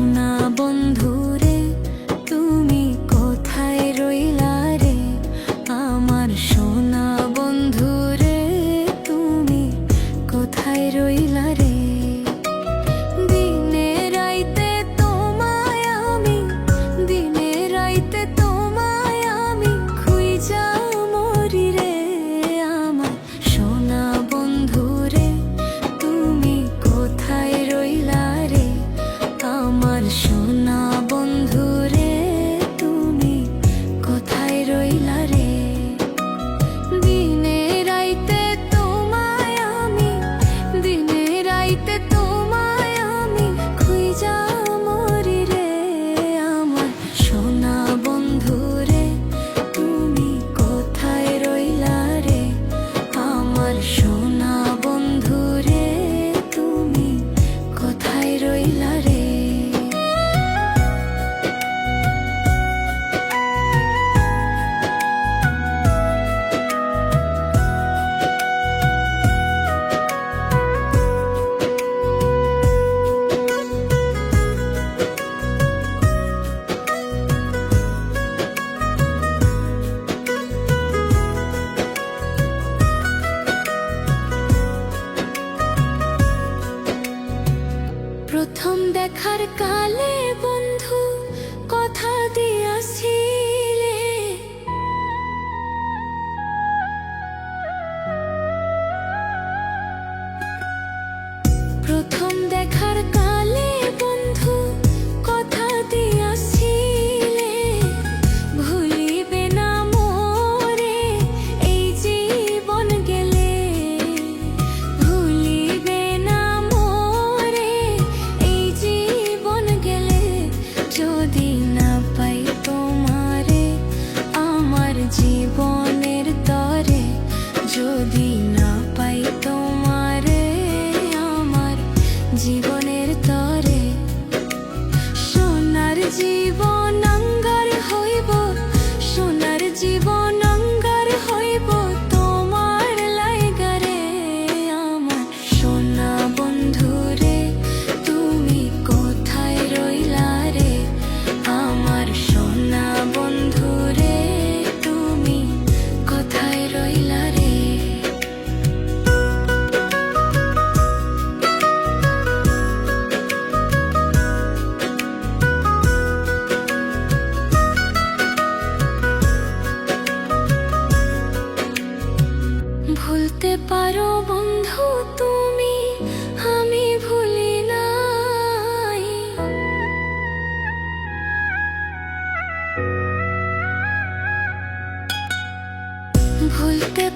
সোনা বন্ধু রে তুমি কোথায় রইলা রে, আমার সোনা বন্ধু রে তুমি কোথায় রইলা রে। দিনে রাইতে তোমায় আমি, দিনে রাইতে তোমায় আমি খুঁজা মরি রে, আমার সোনা বন্ধু রে তুমি কোথায় রইলা রে, আমার সোনা বন্ধু রে তুমি কোথায় রইলা রে। দিনে রাইতে তোমায় আমি, দিনে রাইতে তোমায় আমি খুঁজা মরি রে, আমার সোনা বন্ধু রে তুমি কোথায় রইলা রে, আমার সোনা বন্ধু রে তুমি কোথায় রইলা রে। প্রথম দেখার কালে বন্ধু কথা দিয়াছিলে, প্রথম দেখার কালে বন্ধু কথা দিয়াছিলে, ভুলিবে না মোরে এই জীবন গেলে, ভুলিবে না মোরে এই জীবন গেলে, যদি না পাই তোমারে আমার জীবনের তরে, যদি না পাই তোমারে আমার জীবনের তরে। সোনার জীবন অঙ্গার হইব, সোনার জীবন অঙ্গার হইব তোমার লাইগা রে, আমার সোনা বন্ধু রে তুমি কোথায় রইলা রে, আমার সোনা বন্ধু রে তুমি কোথায় রইলা রে। ভুলতে পারো বন্ধু তুমি, আমি ভুলি নাই, ভুলতে